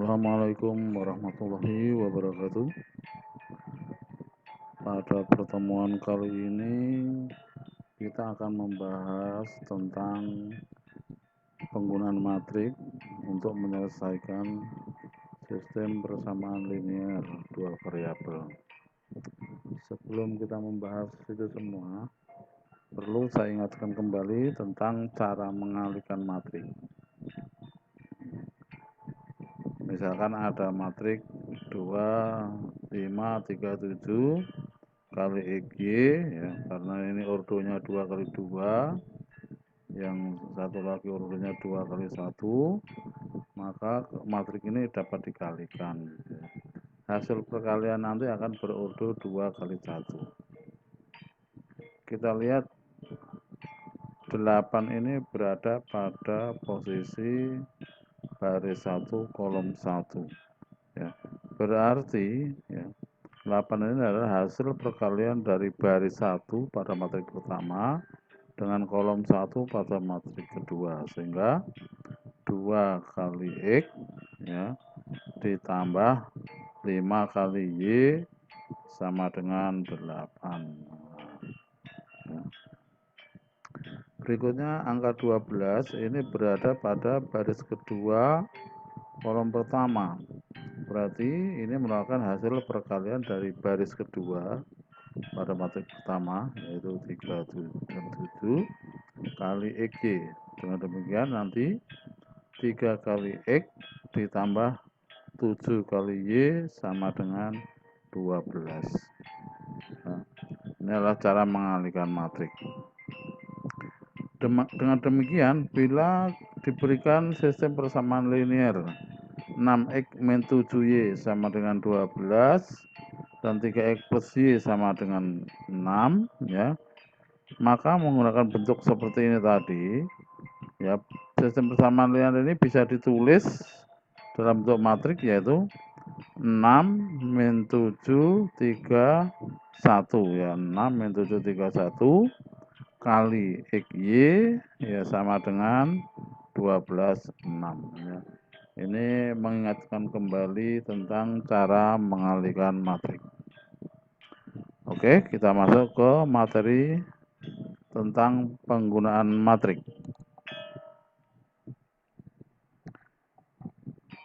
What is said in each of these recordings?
Assalamualaikum warahmatullahi wabarakatuh. Pada pertemuan kali ini kita akan membahas tentang penggunaan matrik untuk menyelesaikan sistem persamaan linear dua variabel. Sebelum kita membahas itu semua, perlu saya ingatkan kembali tentang cara mengalihkan matrik. Misalkan ada matrik 2, 5, 3, 7 kali XY ya, karena ini ordonya 2 kali 2, yang satu lagi ordonya 2 kali 1, maka matrik ini dapat dikalikan. Hasil perkalian nanti akan berordo 2 kali 1. Kita lihat 8 ini berada pada posisi baris 1 kolom 1 ya. Berarti ya, 8 ini adalah hasil perkalian dari baris 1 pada matrik pertama dengan kolom 1 pada matrik kedua, sehingga 2 kali X ya ditambah 5 kali Y sama dengan 8. Ya. Berikutnya angka 12 ini berada pada baris kedua kolom pertama. Berarti ini merupakan hasil perkalian dari baris kedua pada matrik pertama, yaitu 37 kali XY. Dengan demikian nanti 3 kali X ditambah 7 kali Y sama dengan 12. Nah, ini adalah cara mengalihkan matrik. Dengan demikian, bila diberikan sistem persamaan linear 6X min 7Y sama dengan 12 dan 3X plus Y sama dengan 6 ya, maka menggunakan bentuk seperti ini tadi ya, sistem persamaan linear ini bisa ditulis dalam bentuk matrik, yaitu 6 min 7 3 1 ya, 6 min 7 3 1 kali XY ya sama dengan 12 6 ya. Ini mengingatkan kembali tentang cara mengalihkan matrik. Oke, kita masuk ke materi tentang penggunaan matrik.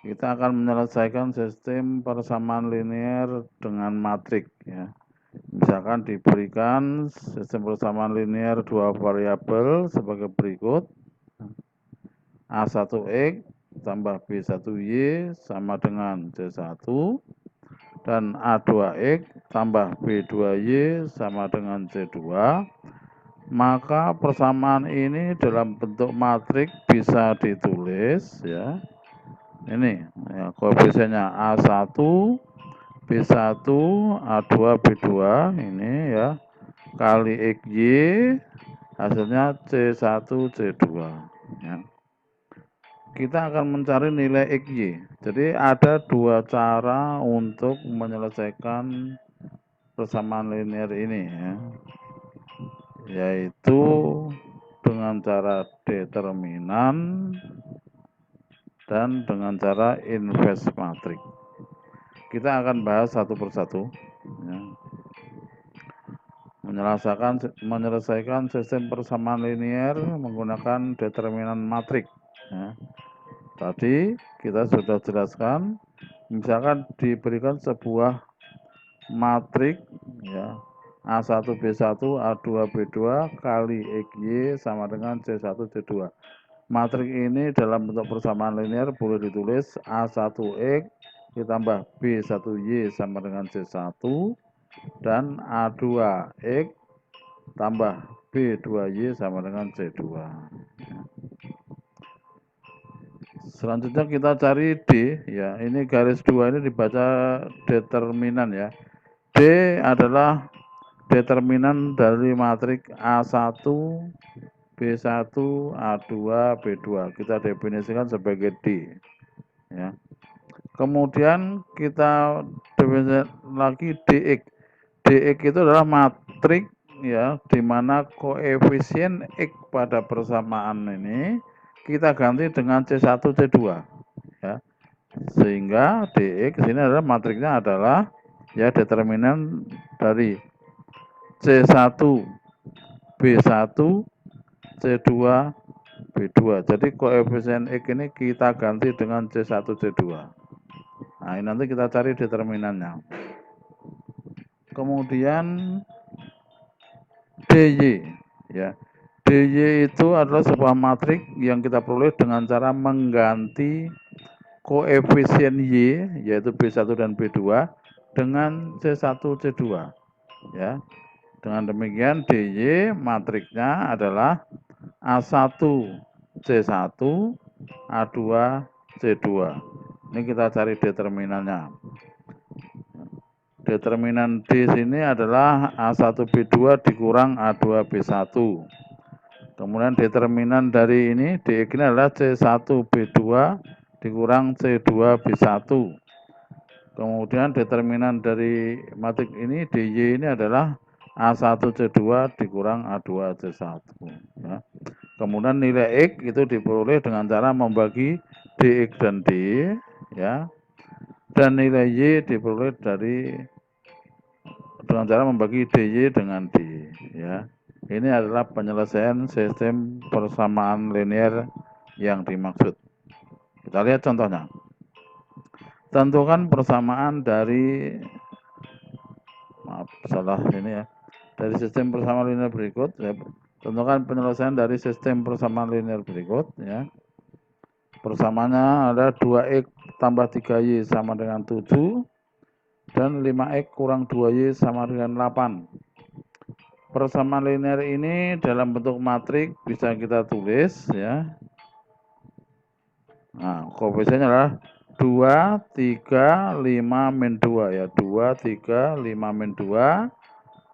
Kita akan menyelesaikan sistem persamaan linear dengan matrik ya. Misalkan diberikan sistem persamaan linear dua variabel sebagai berikut. A1X tambah B1Y sama dengan C1 dan A2X tambah B2Y sama dengan C2. Maka persamaan ini dalam bentuk matrik bisa ditulis ya. Ini ya, koefisiennya A1 B1 A2 B2 ini ya kali XY hasilnya C1 C2 ya. Kita akan mencari nilai XY. Jadi ada dua cara untuk menyelesaikan persamaan linear ini ya, yaitu dengan cara determinan dan dengan cara inverse matrik. Kita akan bahas satu persatu ya. Menyelesaikan sistem persamaan linear menggunakan determinan matrik ya. Tadi kita sudah jelaskan, misalkan diberikan sebuah matrik ya, A1 B1 A2 B2 kali XY sama dengan C1 C2. Matrik ini dalam bentuk persamaan linear boleh ditulis A1X ditambah B1Y sama dengan C1 dan A2X tambah B2Y sama dengan C2. Selanjutnya kita cari D ya. Ini garis 2 ini dibaca determinan ya. D adalah determinan dari matrik A1 B1 A2 B2. Kita definisikan sebagai D ya. Kemudian kita definisikan lagi DX. DX itu adalah matrik ya, di mana koefisien X pada persamaan ini kita ganti dengan C1 C2 ya. Sehingga dx ini adalah matriknya adalah ya determinan dari C1 B1 C2 B2. Jadi koefisien X ini kita ganti dengan C1 C2. Nah, ini nanti kita cari determinannya. Kemudian DY ya. DY itu adalah sebuah matrik yang kita peroleh dengan cara mengganti koefisien Y yaitu B1 dan B2 dengan C1 C2 ya. Dengan demikian DY matriknya adalah A1 C1 A2 C2. Ini kita cari determinannya. Determinan D sini adalah A1B2 dikurang A2B1. Kemudian determinan dari ini DX ini adalah C1B2 dikurang C2B1. Kemudian determinan dari matrik ini DY ini adalah A1C2 dikurang A2C1. Ya. Kemudian nilai X itu diperoleh dengan cara membagi DX dan D. Ya. Dan nilai Y diperoleh dengan cara membagi DY dengan D. Ya. Ini adalah penyelesaian sistem persamaan linear yang dimaksud. Kita lihat contohnya. Tentukan persamaan dari dari sistem persamaan linear berikut. Ya. Tentukan penyelesaian dari sistem persamaan linear berikut. Ya. Persamaannya ada 2x tambah 3y sama dengan 7 dan 5x kurang 2y sama dengan 8. Persamaan linear ini dalam bentuk matrik bisa kita tulis ya. Nah, koefisiennya adalah 2, 3, 5, min 2 ya. 2, 3, 5, min 2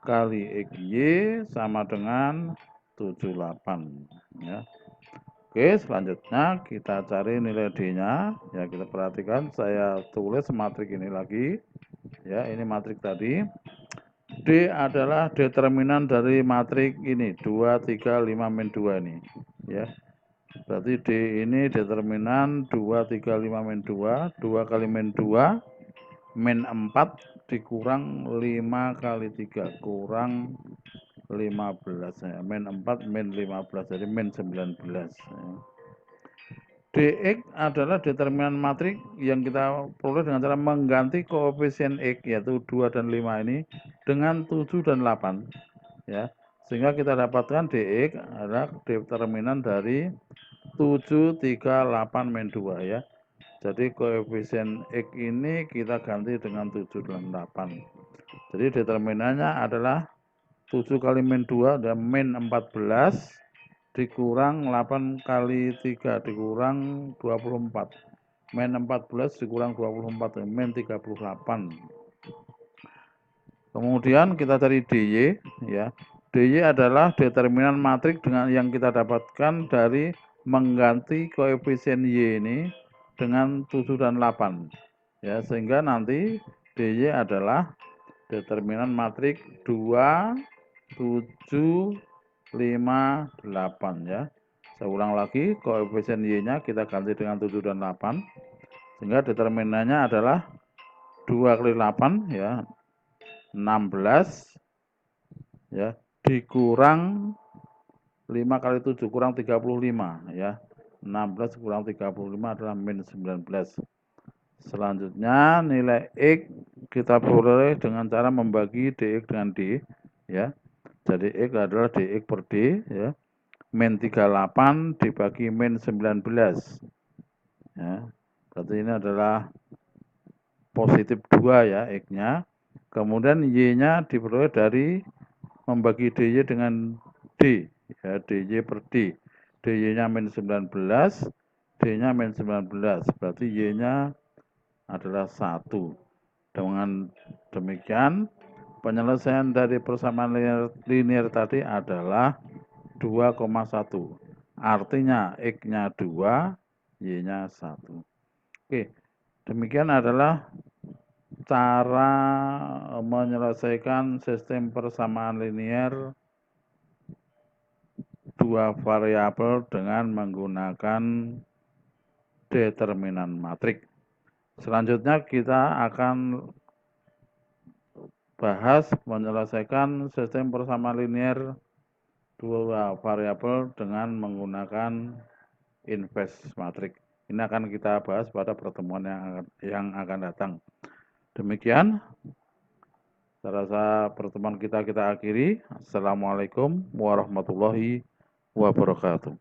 kali XY sama dengan 78 ya. Oke, selanjutnya kita cari nilai D-nya. Ya, kita perhatikan saya tulis matrik ini lagi. Ya, ini matrik tadi. D adalah determinan dari matrik ini 2, 3, 5, min 2 ini ya. Berarti D ini determinan 2, 3, 5, min 2 2 kali min 2 min 4 dikurang 5 kali 3 kurang 15 ya. Min 4 min 15 jadi min 19 ya. Dx adalah determinan matrik yang kita peroleh dengan cara mengganti koefisien X yaitu 2 dan 5 ini dengan 7 dan 8 ya. Sehingga kita dapatkan Dx adalah determinan dari 7, 3, 8, min 2 ya. Jadi koefisien X ini kita ganti dengan 7 dan 8. Jadi determinannya adalah 7 kali min 2 dan min 14 dikurang 8 kali 3 dikurang 24. Min 14 dikurang 24, min 38. Kemudian kita cari DY ya. DY adalah determinan matrik dengan yang kita dapatkan dari mengganti koefisien Y ini dengan 7 dan 8. Ya, sehingga nanti DY adalah determinan matrik 2, 7, 5, 8 ya. Saya ulang lagi, koefisien Y-nya kita ganti dengan 7 dan 8. Sehingga determinannya adalah 2 kali 8 ya, 16 ya, dikurang 5 kali 7 kurang 35 ya. 16 kurang 35 adalah min 19. Selanjutnya nilai X kita peroleh dengan cara membagi DX dengan D ya. Jadi X adalah DX per D ya. Min 38 dibagi min 19 ya. Berarti ini adalah positif 2 ya X-nya. Kemudian Y-nya diperoleh dari membagi DY dengan D ya, DY per D. DY-nya min 19, D-nya min 19. Berarti Y-nya adalah 1. Dengan demikian penyelesaian dari persamaan linear tadi adalah 2,1. Artinya X-nya 2, Y-nya 1. Oke, demikian adalah cara menyelesaikan sistem persamaan linear dua variabel dengan menggunakan determinan matrik. Selanjutnya kita akan bahas menyelesaikan sistem persamaan linear dua variabel dengan menggunakan inverse matrix. Ini akan kita bahas pada pertemuan yang akan datang. Demikian, saya rasa pertemuan kita akhiri. Assalamualaikum warahmatullahi wabarakatuh.